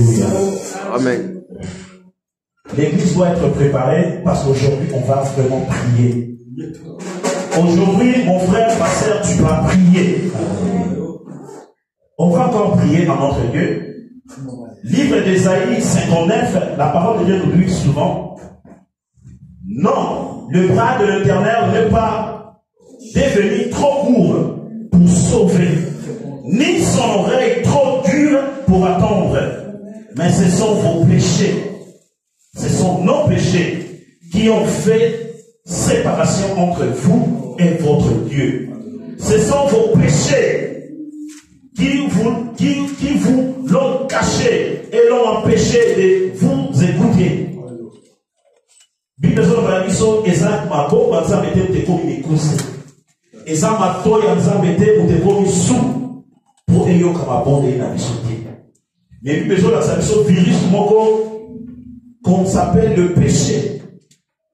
Alléluia. Amen. L'église doit être préparée parce qu'aujourd'hui, on va vraiment prier. Aujourd'hui, mon frère, ma sœur, tu vas prier. On va encore prier dans notre Dieu. Livre d'Ésaïe 59, la parole de Dieu nous dit souvent, non, le bras de l'Éternel n'est pas devenu trop court pour sauver, ni son oreille trop dure pour attendre, mais ce sont vos péchés, ce sont nos péchés qui ont fait séparation entre vous et votre Dieu. Ce sont vos péchés qui vous l'ont caché et l'ont empêché de vous écouter. Bible zola biso eza mabo banza mete tekomi mikusi. Eza matoyi banza mete tekomi su pour eyoka mabonde na biso te. Mais Bible zola biso virus moko qu'on s'appelle le péché.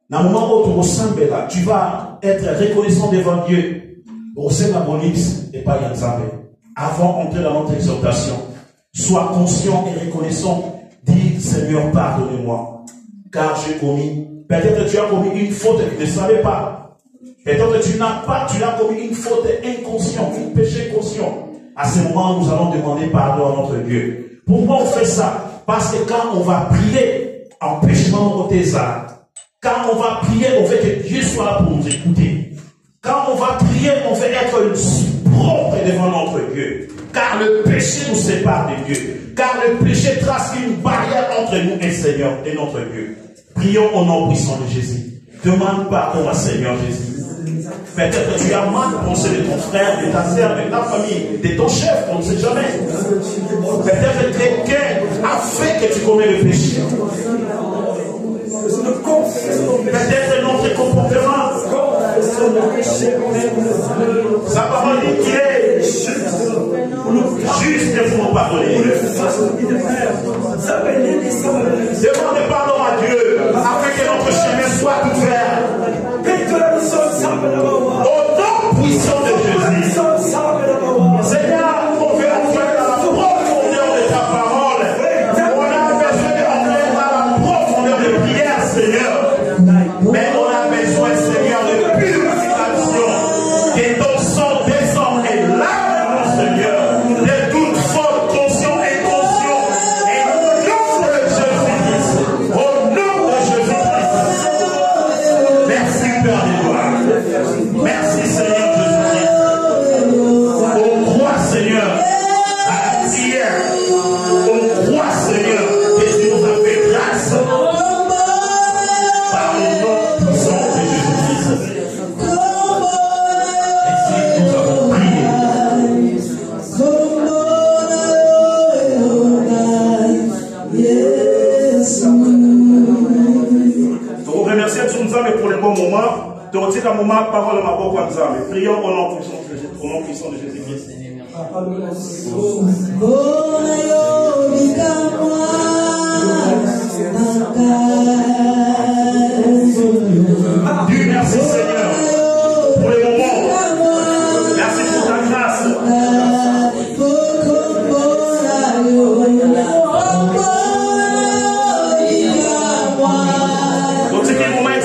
Na moment où tu ressembles là, tu vas être reconnaissant devant Dieu. Au sein de la monix et pas yanzambe. Avant d'entrer dans notre exhortation, sois conscient et reconnaissant. Dis, Seigneur, pardonnez-moi, car j'ai commis. Peut-être tu as commis une faute que tu ne savais pas. Peut-être tu as commis une faute inconsciente, un péché conscient. À ce moment, nous allons demander pardon à notre Dieu. Pourquoi on fait ça? Parce que quand on va prier, empêchement au désert. Quand on va prier, on veut que Dieu soit là pour nous écouter. Quand on va prier, on veut être propre devant notre Dieu. Car le péché nous sépare de Dieu. Car le péché trace une barrière entre nous et Seigneur et notre Dieu. Prions au nom puissant de Jésus. Demande pardon à Seigneur Jésus. Peut-être que tu as mal pensé de ton frère, de ta sœur, de ta famille, de ton chef, on ne sait jamais. Peut-être que quelqu'un a fait que tu commets le péché. Peut-être notre comportement. Sa parole dit qu'il est juste pour nous pardonner. Demandez pardon à Dieu afin que notre chemin soit ouvert. Au nom puissant de Jésus. Seigneur, on veut entrer dans la profondeur de ta parole. On a besoin d'entrer dans la profondeur de prière, Seigneur. Mais on a besoin, Seigneur, de purification. Que ton sang descend et lave, mon Seigneur, de toute faute, conscient et inconscient. Et au nom de Jésus-Christ. Au nom de Jésus-Christ. Merci, Père des gloires. Merci, Seigneur Jésus-Christ. On croit, Seigneur, à la prière. On croit, Seigneur, que tu nous as fait grâce. Par le nom puissant de Jésus-Christ. Ainsi, nous avons prié. Nous vous remercions pour le bon moment. Te retire un moment, parole à ma voix, prions au nom puissant de Jésus-Christ. Dieu, merci Seigneur pour le moment. Merci pour ta grâce. Donc c'est quel moment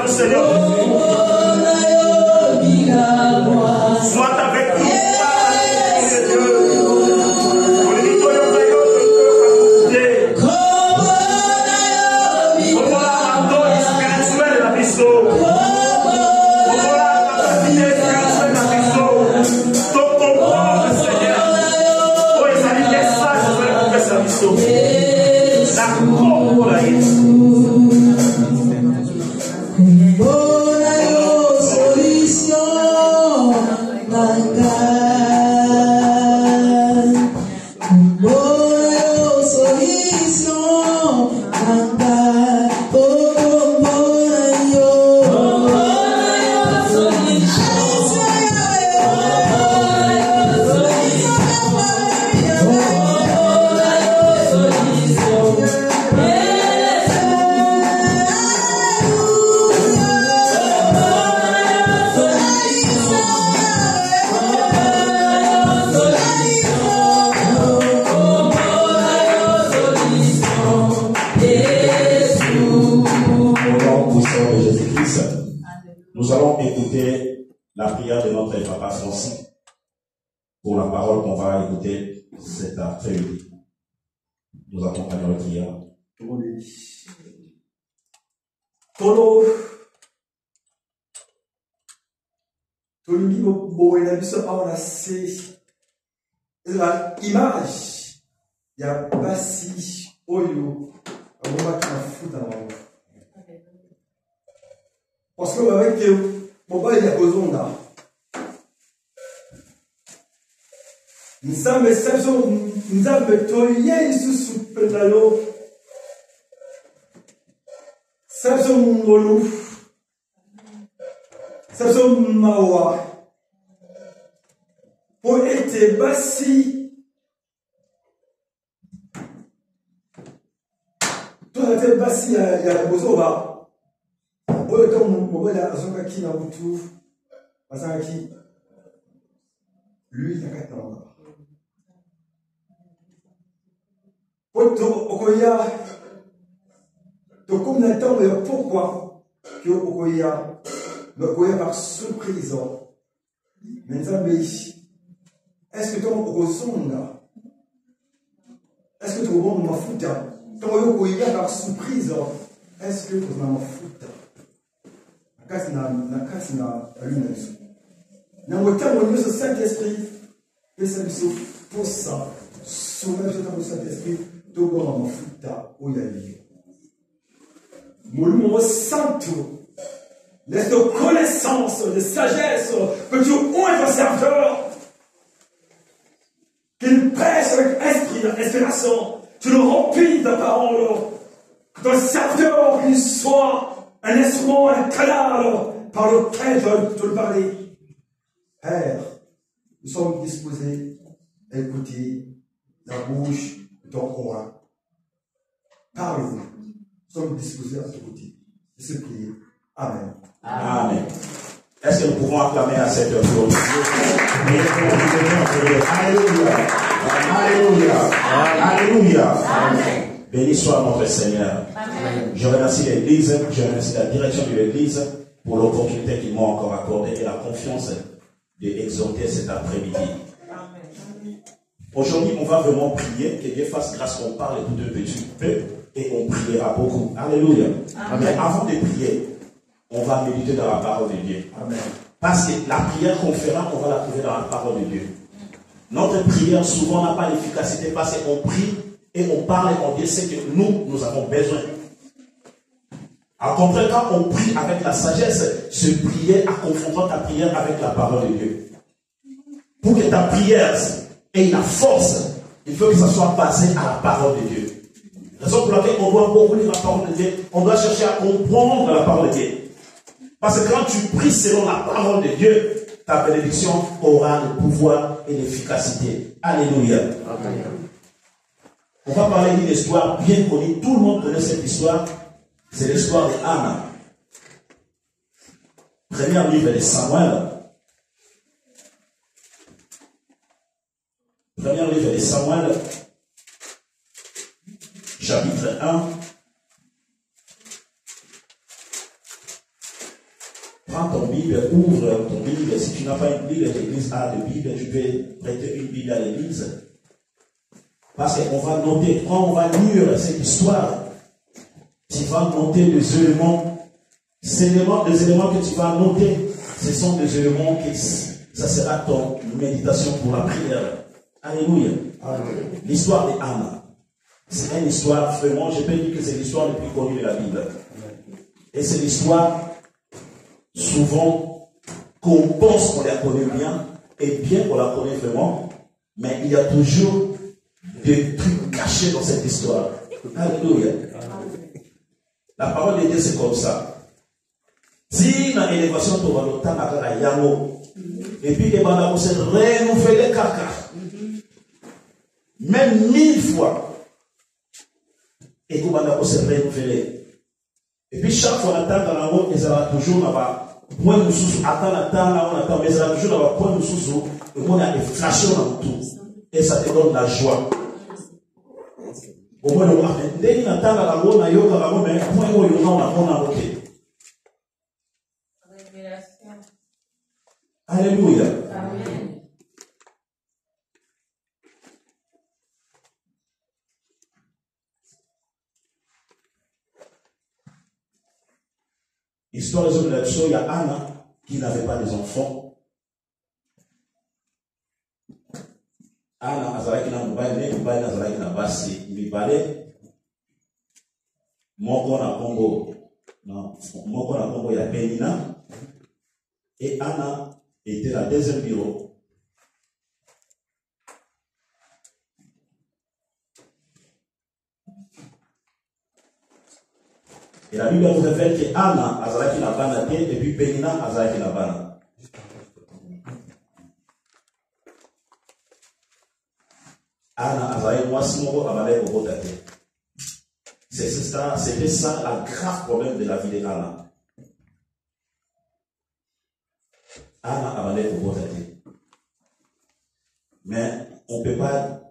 Seigneur. Sois avec nous. prière de notre papa Francis pour la parole qu'on va écouter cet après-midi. Nous accompagnons la prière. Tolingi boye na biso awa na se ezala image ya basi oyo abomaki mafuta na bango parce que babaki te mobali ya kozonga nzambe toye lisusu mpenza yo sabiso mongolu sabiso mawa po ete basi toza te basi ya bozoba oyo to mobali azongaki na butu bazalaki lui na kati na bango po okoya tokomi na ntango ya pourquoi ke okoya okoya par surprise me nzambe est-ce que ntango okozonga est-ce que tokobonga mafuta ntango yo okoya par surprise est-ce que kozala mafuta na kati na lune na biso nango ntango nyonso saint-esprit pesa biso posa songa biso ntango saint-esprit tobonga mafuta oyo ya liyo Molimo Santo, laisse de connaissance, de sagesse, que tu ouvres ton serviteur, qu'il prêche avec esprit, inspiration, tu le remplis de ta parole, que ton serviteur qu'il soit un instrument, un canal par lequel je te parler. Père, nous sommes disposés à écouter la bouche de ton roi. Parle-nous. Nous sommes disposés à t'écouter et se prier. Amen. Amen. Est-ce que nous pouvons acclamer à cette heure? Alléluia. Alléluia. Alléluia. Amen. Béni soit notre Seigneur. Amen. Je remercie l'Église, je remercie la direction de l'Église pour l'opportunité qu'ils m'ont encore accordée et la confiance d'exhorter cet après-midi. Aujourd'hui, on va vraiment prier, que Dieu fasse grâce qu'on parle tout de petit peu et on priera beaucoup. Alléluia. Amen. Mais avant de prier, on va méditer dans la parole de Dieu. Amen. Parce que la prière qu'on fera, on va la trouver dans la parole de Dieu. Notre prière souvent n'a pas l'efficacité parce qu'on prie et on parle et on dit ce que nous avons besoin. Au contraire, quand on prie avec la sagesse, se prier en confrontant ta prière avec la parole de Dieu. Pour que ta prière ait la force, il faut que ça soit basé à la parole de Dieu. Raison pour laquelle on doit beaucoup lire la parole de Dieu, on doit chercher à comprendre la parole de Dieu. Parce que quand tu pries selon la parole de Dieu, ta bénédiction aura le pouvoir et l'efficacité. Alléluia. Amen. On va parler d'une histoire bien connue. Tout le monde connaît cette histoire. C'est l'histoire de Anna. Premier livre de Samuel. Premier livre de Samuel. Chapitre 1. Prends ton Bible, ouvre ton Bible. Si tu n'as pas une Bible, l'église a de Bible, tu peux prêter une Bible à l'église. Parce qu'on va noter, quand on va lire cette histoire, tu vas noter des éléments. Les éléments que tu vas noter, ce sont des éléments qui, ça sera ton méditation pour la prière. Alléluia. L'histoire de Anna. C'est une histoire, vraiment, je peux dire que c'est l'histoire la plus connue de la Bible. Et c'est l'histoire, souvent, qu'on pense qu'on la connaît bien, et bien qu'on la connaît vraiment, mais il y a toujours des trucs cachés dans cette histoire. Alléluia. La parole de Dieu, c'est comme ça. Si dans l'élévation, tu vas le temps à Yamo, et puis les bandes se renouveler caca. Même 1000 fois. Et tout va se renouveler. Et puis chaque fois, on attend dans la route, et ça va toujours là-bas. Point de sous, attend, mais ça va toujours là-bas, point de sous, et on a des flashs dans tout. Et ça te donne la joie. Au moins, on va faire. Dès qu'on attend dans la route, on a yoga, mais point où on a monté. Alléluia. Amen. Histoire de la chose, il y a Anna qui n'avait pas des enfants. Anna azalaki na mobali ne mobali azalaki na basi mibale moko na kombo ya Penina, et Anna était la deuxième bureau. Et la Bible nous révèle que Anna azalaki na bana te, et puis Penina azalaki na bana. Anna azalaki mwasi moko abale kobota te. C'était ça le grave problème de la vie d'Anna. Anna abale kobota te. Mais on ne peut pas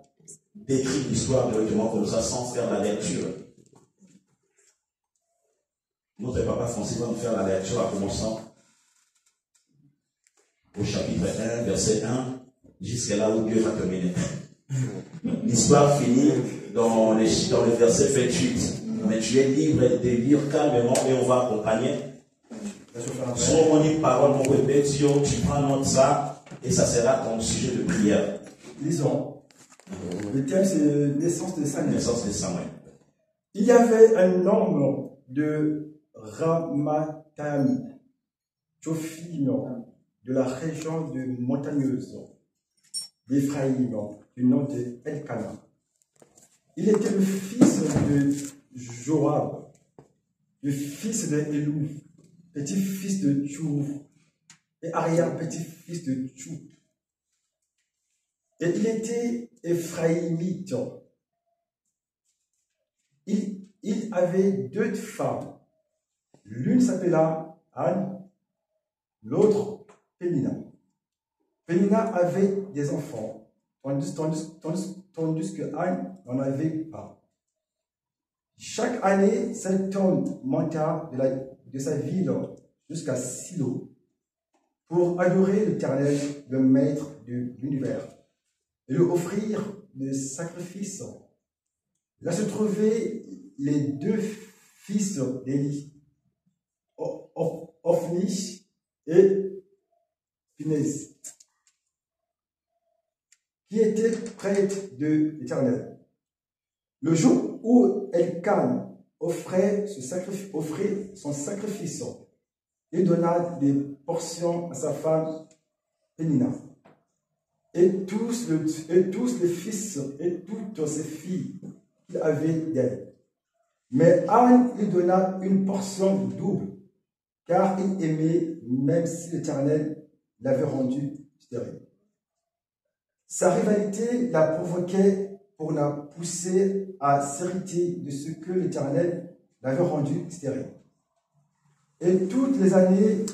décrire l'histoire directement comme ça sans faire la lecture. Notre papa Francis va nous faire la lecture en commençant au chapitre 1, verset 1, jusqu'à là où Dieu va terminer. L'histoire finit dans le verset 28. Mais tu es libre de lire calmement et on va accompagner. Soit on dit parole, mon bébé, tu prends note ça et ça sera ton sujet de prière. Lisons. Le thème c'est naissance de Samuel. Naissance de Samuel. Il y avait un homme de Ramathaim, Tsophim, de la région de montagneuse d'Éphraïm, du nom de Elkana. Il était le fils de Joab, le fils de Elou, petit-fils de Tchou, et arrière-petit-fils de Tchou. Et il était éphraïmite. Il avait deux femmes. L'une s'appela Anne, l'autre Pénina. Pénina avait des enfants, tandis que Anne n'en avait pas. Chaque année, cet homme monta de sa ville jusqu'à Silo pour adorer l'Éternel, le Maître de l'univers, et lui offrir des sacrifices. Là se trouvaient les deux fils d'Élie, Ophni et Phinehas, qui étaient prêtres de l'Éternel. Le jour où Elkan offrait son sacrifice, il donna des portions à sa femme Pénina, et tous les fils et toutes ses filles qu'il avait d'elle. Mais Anne lui donna une portion double, car il aimait, même si l'Éternel l'avait rendu stérile. Sa rivalité la provoquait pour la pousser à s'hériter de ce que l'Éternel l'avait rendu stérile. Et toutes les années,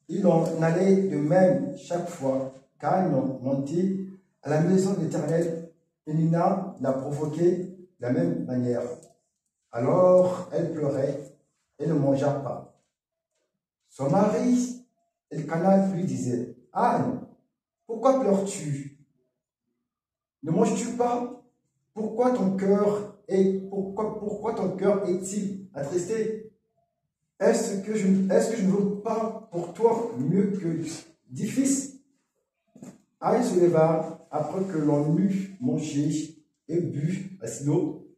il en allait de même chaque fois qu'Anne montait à la maison de l'Éternel. Pénina la provoquait de la même manière. Alors elle pleurait et ne mangea pas. Son mari, Elkana, lui disait: Anne, pourquoi pleures-tu? Ne manges-tu pas? Pourquoi ton cœur est-il attristé? Est-ce que je ne veux pas pour toi mieux que 10 fils? Anne se leva après que l'on eut mangé et bu à Silo.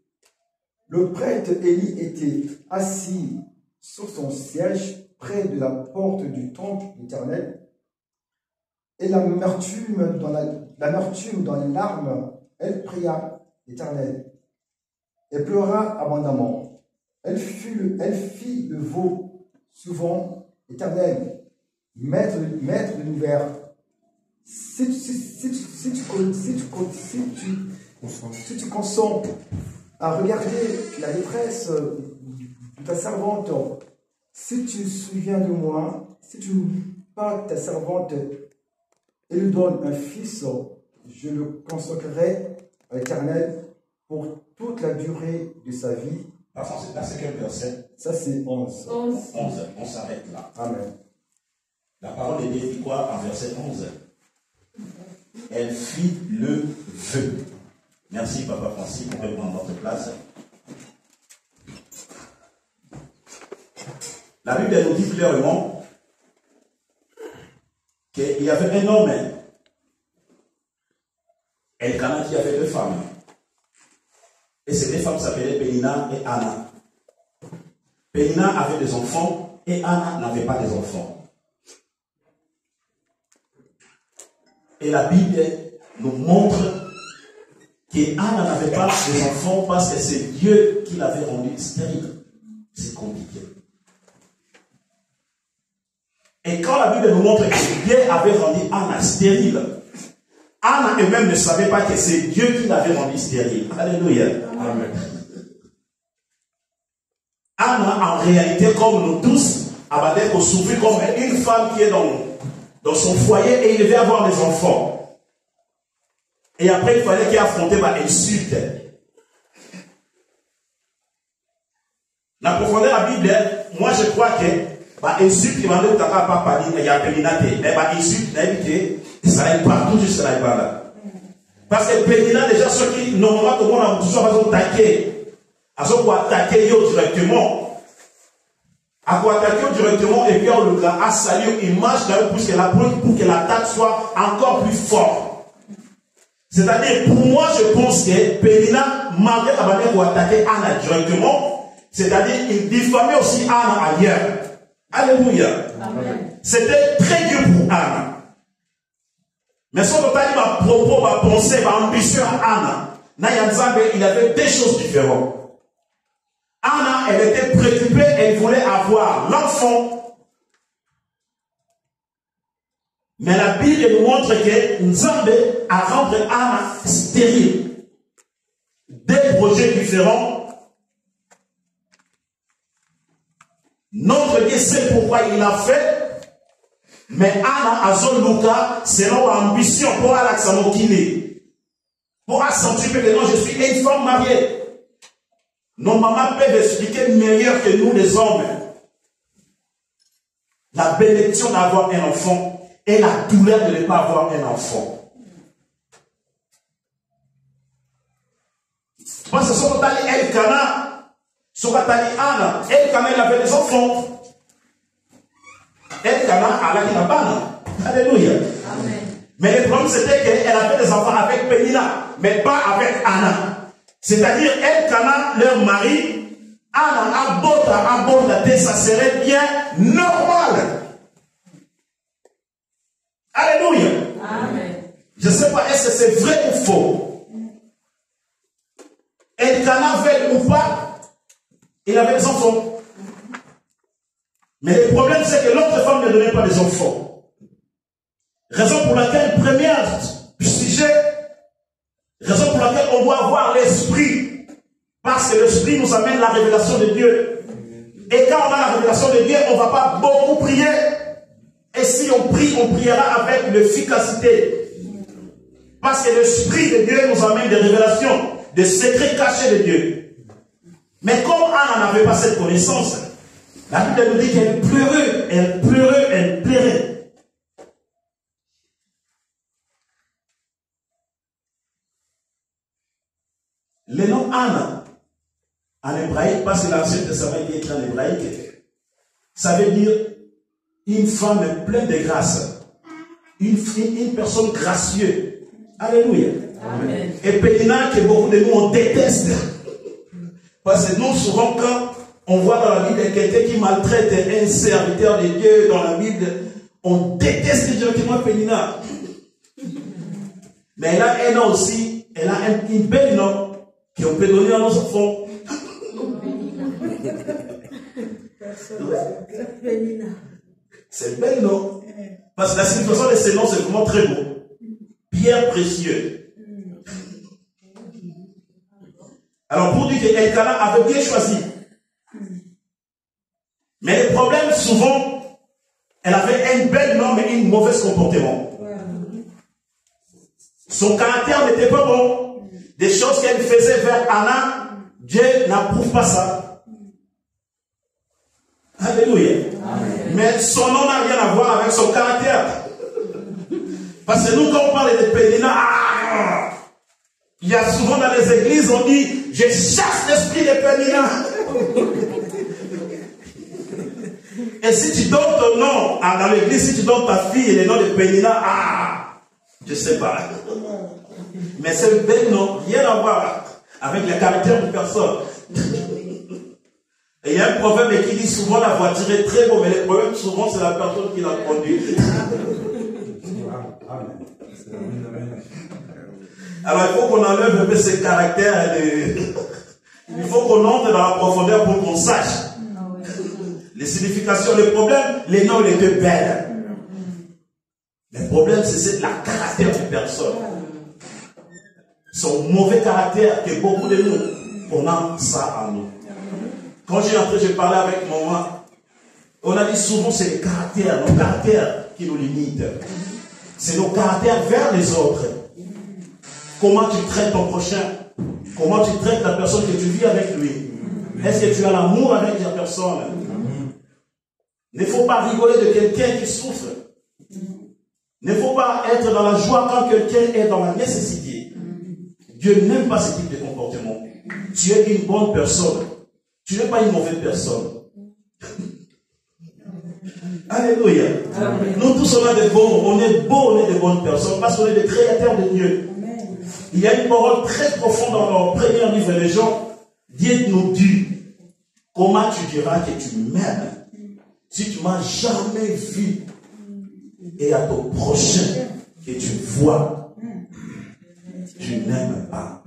Le prêtre Élie était assis sur son siège près de la porte du temple d'Éternel, et l'amertume dans les larmes, elle pria l'Éternel et pleura abondamment. Elle fit le vœu suivant: Éternel, maître de l'univers, si tu consens à regarder la détresse de ta servante, si tu te souviens de moi, si tu pas ta servante et lui donnes un fils, je le consacrerai à l'Éternel pour toute la durée de sa vie. C'est quel verset? Ça c'est 11. 11. 11. On s'arrête là. Amen. La parole de Dieu dit quoi en verset 11? Elle fit le vœu. Merci, Papa Francis, on peut prendre votre place. La Bible nous dit clairement qu'il y avait un homme, Elkana, qui avait 2 femmes. Et ces 2 femmes s'appelaient Pénina et Anna. Pénina avait des enfants et Anna n'avait pas des enfants. Et la Bible nous montre qu'Anna n'avait pas des enfants parce que c'est Dieu qui l'avait rendue stérile. C'est compliqué. Et quand la Bible nous montre que Dieu avait rendu Anna stérile, Anna elle-même ne savait pas que c'est Dieu qui l'avait rendue stérile. Alléluia. Amen. Anna, en réalité, comme nous tous, avait souffert comme une femme qui est dans son foyer et il devait avoir des enfants. Et après, il fallait qu'il affronte l'insulte. La profondeur de la Bible, moi je crois que l'insulte qui m'a dit que tu n'as pas parlé, il y a Pénina, mais l'insulte, ça n'aille pas, tout juste ça n'aille pas là. Parce que Pénina, déjà, ceux qui, normalement, tout le monde a toujours attaqué. À ce qu'on attaquer directement. À quoi attaquer directement, et puis on le gars a sali une image pour que l'attaque soit encore plus forte. C'est-à-dire, pour moi, je pense que Pénina, malgré la manière pour attaquer Anna directement, c'est-à-dire, il diffamait aussi Anna ailleurs. Alléluia. C'était très dur pour Anna. Mais son total, ma propos, ma pensée, ma ambition à Anna, il avait 2 choses différentes. Anna, elle était préoccupée, elle voulait avoir l'enfant. Mais la Bible nous montre que Nzambe a rendu Anna stérile. 2 projets différents. Notre Dieu sait pourquoi il l'a fait. Mais Anna a son Luka selon l'ambition pour aller pour sentir que non, je suis une femme mariée. Nos mamans peuvent expliquer meilleur que nous les hommes la bénédiction d'avoir un enfant et la douleur de ne pas avoir un enfant. Parce que ce qu'on a dit Elkana, ce qu'on a dit Anna, Elkana il avait des enfants. Elkana a la Kinabana. Alléluia. Amen. Mais le problème c'était qu'elle avait des enfants avec Pénina, mais pas avec Anna. C'est-à-dire, Elkana, leur mari, Anna, abonda, ça serait bien normal. Alléluia. Amen. Je ne sais pas, est-ce que c'est vrai ou faux? Elkana veut ou pas, il avait des enfants. Mais le problème, c'est que l'autre femme ne donnait pas des enfants. Raison pour laquelle, premier sujet, raison pour laquelle on doit avoir l'esprit. Parce que l'esprit nous amène la révélation de Dieu. Et quand on a la révélation de Dieu, on ne va pas beaucoup prier. Et si on prie, on priera avec l'efficacité. Parce que l'esprit de Dieu nous amène des révélations, des secrets cachés de Dieu. Mais comme Anna n'avait pas cette connaissance, la Bible nous dit qu'elle pleurait, elle pleurait, elle pleurait. Le nom Anna, en hébraïque, parce que l'Ancien Testament est écrit en hébraïque, ça veut dire une femme pleine de grâce, une personne gracieuse. Alléluia. Amen. Et Pénina, que beaucoup de nous on déteste, parce que nous souvent quand on voit dans la Bible quelqu'un qui maltraite un serviteur de Dieu dans la Bible, on déteste directement Pénina. Mais elle a un nom aussi, elle a une belle nom qu'on peut donner à nos enfants. C'est belle nom. Parce que la situation de ces noms, c'est vraiment très beau. Pierre précieux. Alors pour dire qu'Elkana avait bien choisi. Mais le problème, souvent, elle avait un bel nom mais un mauvais comportement. Son caractère n'était pas bon. Des choses qu'elle faisait vers Anna, Dieu n'approuve pas ça. Alléluia. Amen. Mais son nom n'a rien à voir avec son caractère. Parce que nous, quand on parle de Pénina, il y a souvent dans les églises, on dit, je chasse l'esprit de Pénina. Et si tu donnes ton nom dans l'église, si tu donnes ta fille le nom de Pénina, je ne sais pas. Mais c'est bel nom, rien à voir avec le caractère de personne. Et il y a un proverbe qui dit souvent la voiture est très beau, mais le problème souvent c'est la personne qui la conduit. Alors il faut qu'on enlève un peu ces caractères. Il faut qu'on entre dans la profondeur pour qu'on sache les significations. Le problème, les noms étaient belles. Le problème, c'est la caractère de personne. Son mauvais caractère, que beaucoup de nous, on a ça en nous. Quand j'ai parlé avec maman, on a dit souvent c'est les caractères, nos caractères qui nous limitent. C'est nos caractères vers les autres. Comment tu traites ton prochain? Comment tu traites la personne que tu vis avec lui? Est-ce que tu as l'amour avec la personne? Il ne faut pas rigoler de quelqu'un qui souffre. Il ne faut pas être dans la joie quand quelqu'un est dans la nécessité. Dieu n'aime pas ce type de comportement. Tu es une bonne personne. Tu n'es pas une mauvaise personne. Alléluia. Amen. Nous tous on est des bons, on est beaux, on est des bonnes personnes parce qu'on est des créateurs de Dieu. Amen. Il y a une parole très profonde dans le premier livre des gens. Dieu nous dit, comment tu diras que tu m'aimes si tu ne m'as jamais vu et à ton prochain que tu vois, tu n'aimes pas.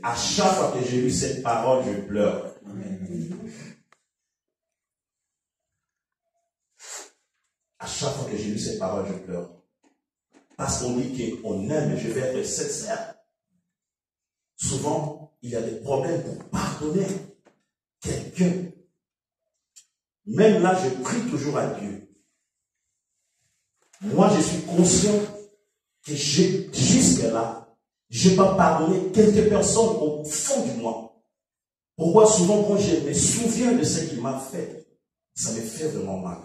À chaque fois que j'ai lu cette parole, je pleure. À chaque fois que j'ai lu ces paroles, je pleure. Parce qu'on dit qu'on aime, je vais être sincère. Souvent, il y a des problèmes pour pardonner quelqu'un. Même là, je prie toujours à Dieu. Moi, je suis conscient que jusque-là, je n'ai pas pardonné quelques personnes au fond du moi. Pourquoi souvent, quand je me souviens de ce qu'il m'a fait, ça me fait vraiment mal.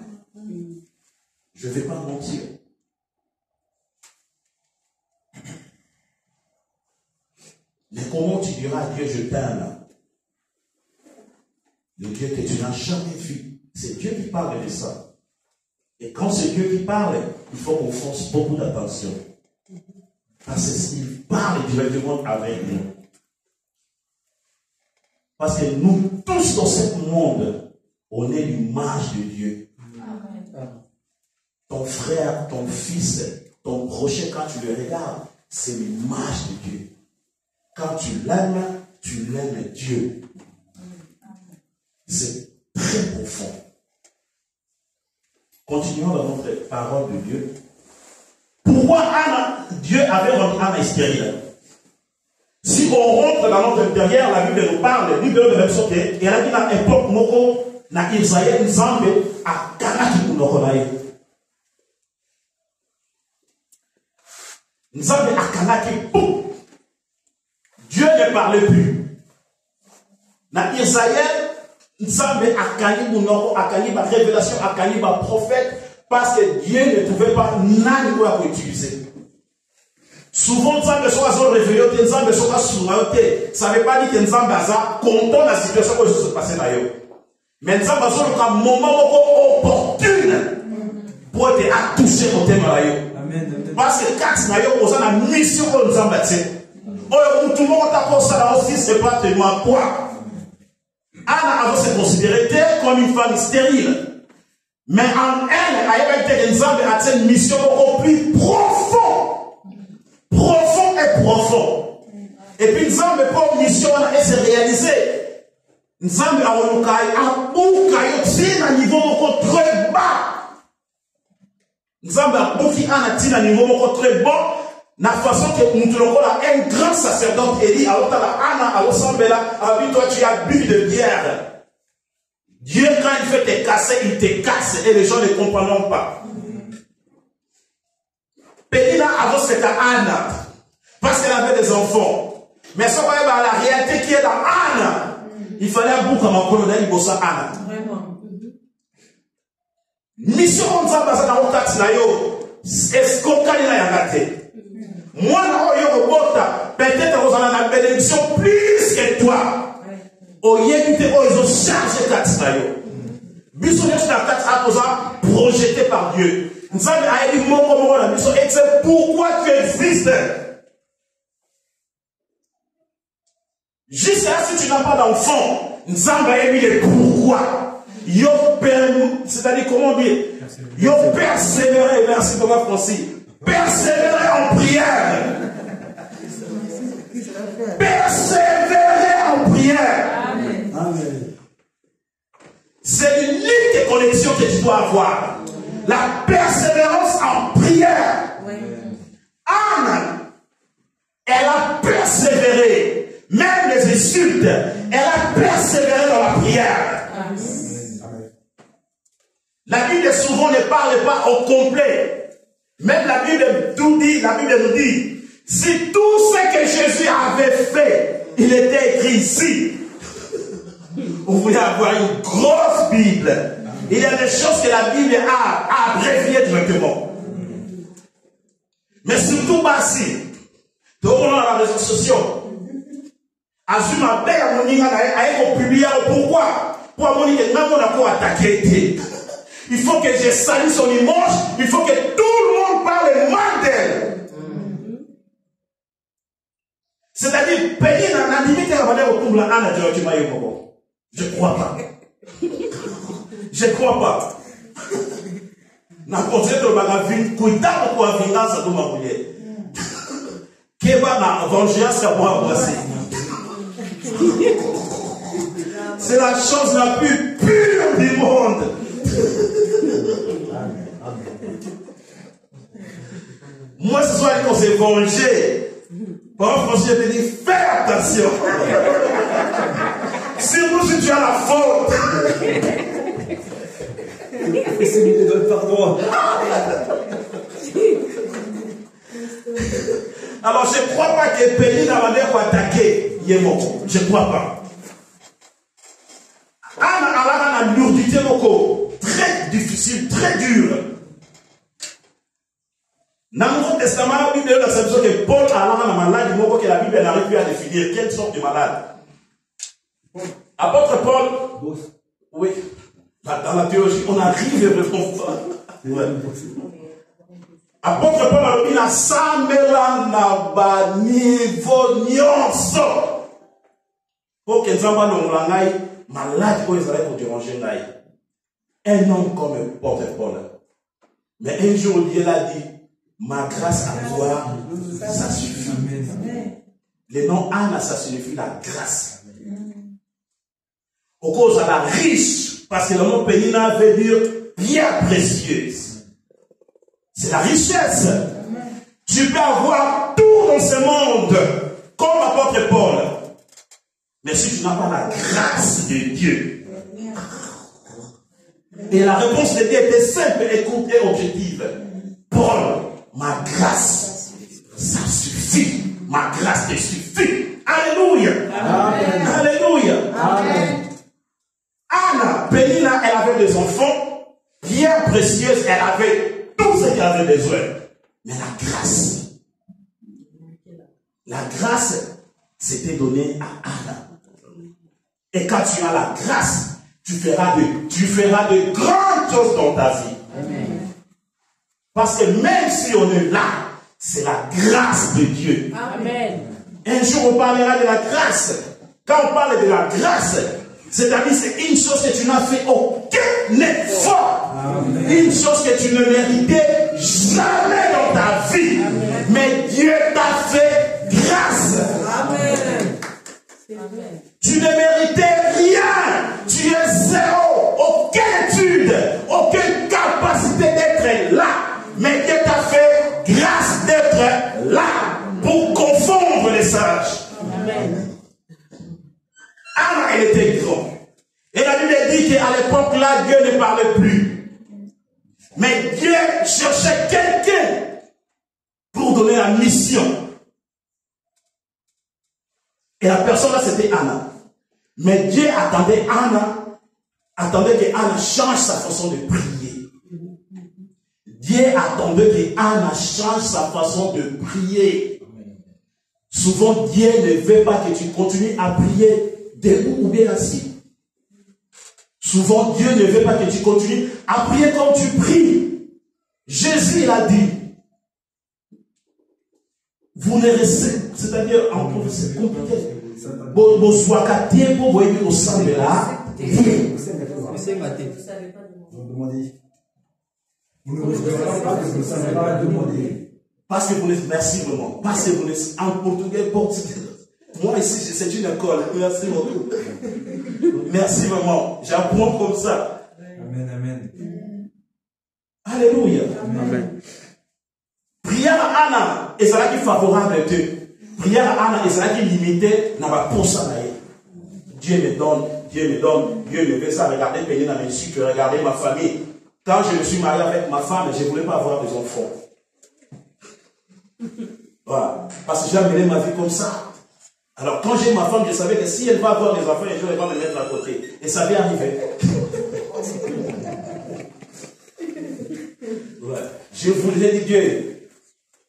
Je ne vais pas mentir. Mais comment tu diras à Dieu, je t'aime? Le Dieu que tu n'as jamais vu. C'est Dieu qui parle de ça. Et quand c'est Dieu qui parle, il faut qu'on fasse beaucoup d'attention. Parce qu'il parle directement avec nous. Parce que nous tous dans ce monde, on est l'image de Dieu. Ton frère, ton fils, ton prochain, quand tu le regardes, c'est l'image de Dieu. Quand tu l'aimes Dieu. C'est très profond. Continuons dans notre parole de Dieu. Pourquoi Dieu avait rendu Anna stérile? Si on rentre dans notre intérieur, la Bible nous parle, la Bible nous dit que il a dit à l'époque moko na Israël nzambe akanaki munoko na ye. Nzambe akanaki boum. Dieu ne parlait plus. Na Israël nzambe akani munoko akani ba révélation akani ba prophète parce que Dieu ne pouvait pas nani quoi utiliser. Souvent, Nzambe soit révélé, Nzambe soit souraté. Ça ne veut pas dire que Nzambe a content la situation qui se passe là. Mais Nzambe a un moment opportun pour être touché au thème là. Parce que quand on a une mission pour Nzambe, tout le monde a pensé ça aussi, c'est pas tellement quoi. Anna a se considérée comme une femme stérile. Mais en elle, elle a une mission beaucoup plus profonde. Profond et profond. Et puis Nzambe pour mission et se réaliser. Nzambe a un niveau très bas. Nzambe a un niveau très bas. La façon que nous avons un grand sacerdoce Élie, alors Anna a ressemblé là, toi tu as bu de bière. Dieu quand il fait te casser, il te casse et les gens ne comprendront pas. Pénina avant c'était Anna, parce qu'elle avait des enfants. Mais ça va être la réalité qui est dans Anna. Il fallait un bout comme un colonel, il bossa Anna. Vraiment. mission on ça dans la taxe na yo est-ce qu'on connaît la yangate moi na yo bota peut-être vous en avez bénédiction plus que toi au yékite ils ont chargé taxe na yo biso na taxe à posa projeté par Dieu nous avons a dit mon na biso et c'est pourquoi tu existes. Juste là, si tu n'as pas d'enfant, nous avons mis le pourquoi. C'est-à-dire, comment dire? Yo persévérer, merci Thomas Francis. Persévérer en prière. Persévérer en prière. Amen. C'est l'unique connexion que tu dois avoir. La persévérance en prière. Anne, elle a persévéré. Même les insultes, elle a persévéré dans la prière. Amen. La Bible souvent ne parle pas au complet. Même la Bible nous dit, si tout ce que Jésus avait fait, il était écrit ici. Vous voulez avoir une grosse Bible. Il y a des choses que la Bible a abréviées directement. Mais surtout, Bassi, tout le monde dans les réseaux sociaux. Azuma Bea Moninga a publié pourquoi? Pour Moninga n'a attaqué. Il faut que je salue son image, il faut que tout le monde parle mal d'elle. C'est-à-dire, payer la limite à la manière au Kumla Anna de Mayo. Je ne crois pas. Je ne crois pas. Na conseil de Magavin, cuidado com a vingança de uma mulher. Que va na vengeance à moi voici. C'est la chose la plus pure du monde. Moi, ce soir, quand c'est venger, par François, je te dis, fais attention. Surtout si tu as la faute. Pardon. Alors, je ne crois pas que Péline a manière pour attaquer Yémoko. Je ne crois pas. Anna a une lourdité très difficile, très dure. Dans le Nouveau Testament, la Bible est l'acception que Paul a un malade, que la Bible n'arrive plus à définir quelle sorte de malade. Apôtre Paul, oui, dans la théologie, on arrive à répondre. Apôtre Paul a dit la samela na ba niveau nyonso. Pour que nous ayons malade pour Israël pour déranger ngai. Un homme comme apôtre Paul. Mais un jour Dieu l'a dit, ma grâce à toi, ça suffit. Le nom Anna, ça signifie la grâce. Au cause de la riche, parce que le nom Pénina veut dire pierre précieuse. C'est la richesse. Tu peux avoir tout dans ce monde, comme l'apôtre Paul. Mais si tu n'as pas la grâce de Dieu. Et la réponse de Dieu était simple, écoute et objective. Paul, ma grâce, ça suffit. Ma grâce te suffit. Alléluia. Amen. Alléluia. Amen. Anna, Pénina, elle avait des enfants, pierre précieuse, elle avait tout ce qu'elle avait besoin. Mais la grâce c'était donné à Anna. Et quand tu as la grâce, tu feras de grandes choses dans ta vie. Amen. Parce que même si on est là, c'est la grâce de Dieu. Amen. Un jour on parlera de la grâce. Quand on parle de la grâce, c'est-à-dire c'est une chose que tu n'as fait aucun effort. Amen. Une chose que tu ne méritais jamais dans ta vie. Amen. Mais Dieu t'a fait grâce. Amen. Amen. Tu ne méritais rien. Tu es zéro. Aucune étude, aucune capacité d'être là. Mais Dieu t'a fait grâce d'être là pour confondre les sages. Amen. Anna, elle était grande. Et la Bible dit qu'à l'époque-là, Dieu ne parlait plus. Mais Dieu cherchait quelqu'un pour donner la mission. Et la personne là, c'était Anna. Mais Dieu attendait que Anna change sa façon de prier. Dieu attendait qu'Anna change sa façon de prier. Souvent, Dieu ne veut pas que tu continues à prier debout ou bien assis. Souvent, Dieu ne veut pas que tu continues à prier comme tu pries. Jésus l'a dit. Vous ne restez, c'est-à-dire, en plus, c'est compliqué. Vous soyez qu'à pour vous aider au sein de là. Vous savez pas demander. Vous ne recevrez pas que vous ne savez pas demander. Parce que vous ne, merci vraiment. Parce que vous ne, en portugais, moi ici, c'est une école. Merci beaucoup. Merci vraiment. J'apprends comme ça. Amen, amen. Alléluia. Amen. Prière à Anna, et c'est là qui est favorable à Dieu. Prière à Anna, et c'est là qui est limitée, n'a pas pour ça. Dieu me donne, Dieu me donne, Dieu me fait ça. Regardez, payer dans mes sucres, regardez ma famille. Quand je me suis marié avec ma femme, je ne voulais pas avoir des enfants. Voilà. Parce que j'ai amené ma vie comme ça. Alors, quand j'ai ma femme, je savais que si elle va avoir des enfants, les gens vont me mettre à côté. Et ça vient arriver. Ouais. Je voulais dire, Dieu,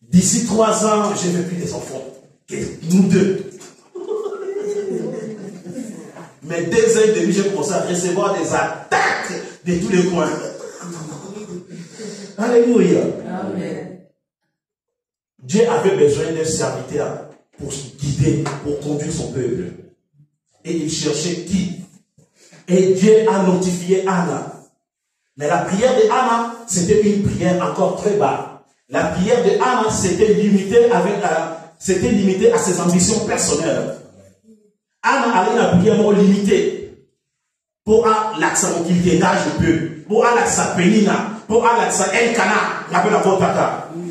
d'ici 3 ans, je ne veux plus des enfants. Nous deux. Mais 2 ans et demi, j'ai commencé à recevoir des attaques de tous les coins. Alléluia. Amen. Dieu avait besoin d'un serviteur pour guider, pour conduire son peuple. Et il cherchait qui? Et Dieu a notifié Anna. Mais la prière de Anna, c'était une prière encore très bas. La prière de Anna, c'était limité à ses ambitions personnelles. Anna avait une prière moins limitée. Pour l'accent qu'il dégage le peu. Pour l'accent Pénina. Pour l'accent Elkana.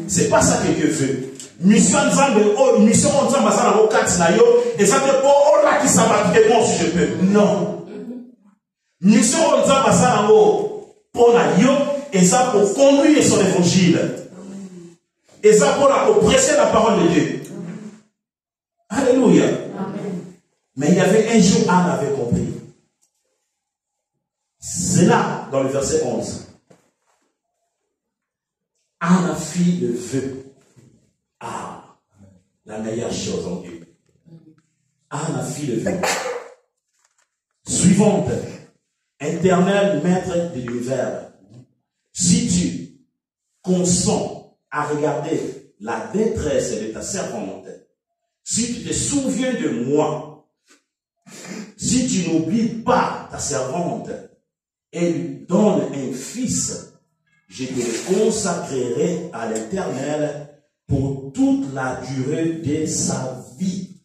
C'est pas ça que Dieu veut. Mission Nzambe, mission Nzambe, ça n'a aucun scenario. Et ça ne peut pas qui s'abattre moi si je peux. Non. Mission Nzambe, ça n'a pour la yo, et ça pour conduire son évangile. Et ça pour presser la parole de Dieu. Alléluia. Amen. Mais il y avait un jour, Anne avait compris. C'est là, dans le verset 11. Anne a fait le vœu. Ah, la meilleure chose en Dieu. Anne a fait le vœu. Suivante. Éternel maître de l'univers, si tu consens à regarder la détresse de ta servante, si tu te souviens de moi, si tu n'oublies pas ta servante et lui donnes un fils, je te le consacrerai à l'Éternel pour toute la durée de sa vie.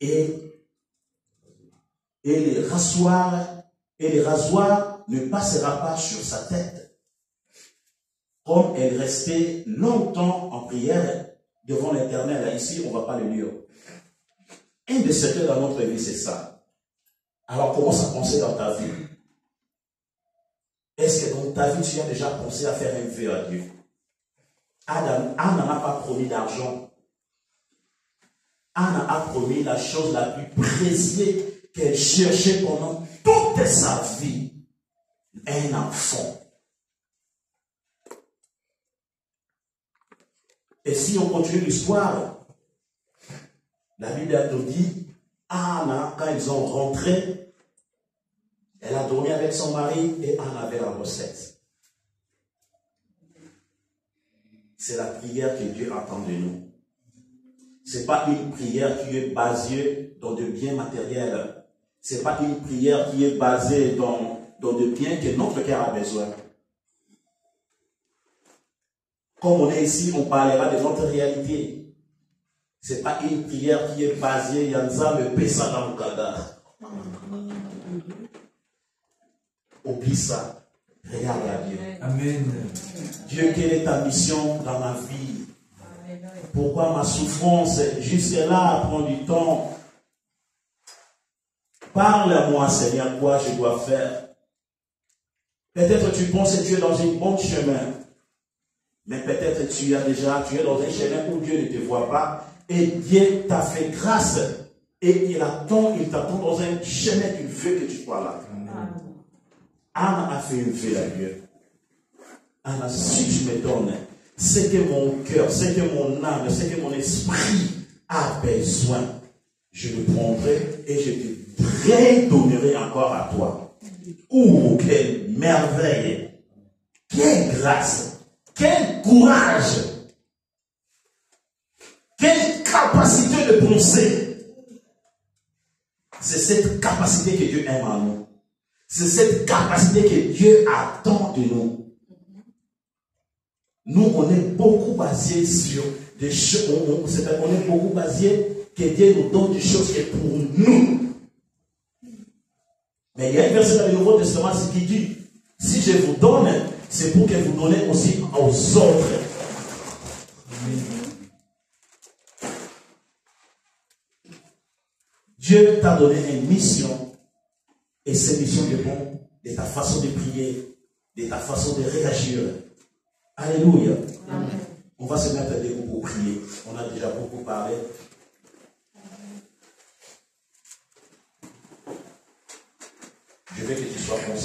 Et le rasoir ne passera pas sur sa tête. Comme elle restait longtemps en prière devant l'Éternel. Ici, on ne va pas le lire. Un des secrets dans notre vie, c'est ça. Alors, commence à penser dans ta vie. Est-ce que dans ta vie, tu as déjà pensé à faire un vœu à Dieu? Anne n'en a pas promis d'argent. Anne a promis la chose la plus précieuse qu'elle cherchait pendant toute sa vie, un enfant. Et si on continue l'histoire, la Bible nous dit, Anna, quand ils ont rentré, elle a dormi avec son mari et Anne avait la recette. C'est la prière que Dieu attend de nous. Ce n'est pas une prière qui est basée dans des biens matériels. Ce n'est pas une prière qui est basée dans des biens que notre cœur a besoin. Comme on est ici, on parlera de notre réalité. Ce n'est pas une prière qui est basée Yanza me pesa dans le cadavre. Oublie ça. Regarde à Dieu. Amen. Dieu, quelle est ta mission dans ma vie? Pourquoi ma souffrance jusque-là prend du temps? Parle-moi, Seigneur, quoi je dois faire. Peut-être tu penses que tu es dans un bon chemin. Mais peut-être tu es dans un chemin où Dieu ne te voit pas. Et Dieu t'a fait grâce. Et il t'attend dans un chemin qu'il veut que tu sois là. Anne a fait une vœu à Dieu. si tu me donnes ce que mon cœur, ce que mon âme, ce que mon esprit a besoin, je le prendrai et je te redonnerai encore à toi. Oh, quelle merveille! Quelle grâce! Quel courage! Quelle capacité de penser! C'est cette capacité que Dieu aime en nous. C'est cette capacité que Dieu attend de nous. Nous, on est beaucoup basé sur des choses, on est beaucoup basé que Dieu nous donne des choses qui sont pour nous. Mais il y a un verset dans le Nouveau Testament qui dit, si je vous donne, c'est pour que vous donnez aussi aux autres. Dieu t'a donné une mission, et cette mission dépend de ta façon de prier, de ta façon de réagir. Alléluia. Amen. On va se mettre debout pour prier. On a déjà beaucoup parlé. Je veux que tu sois conscient.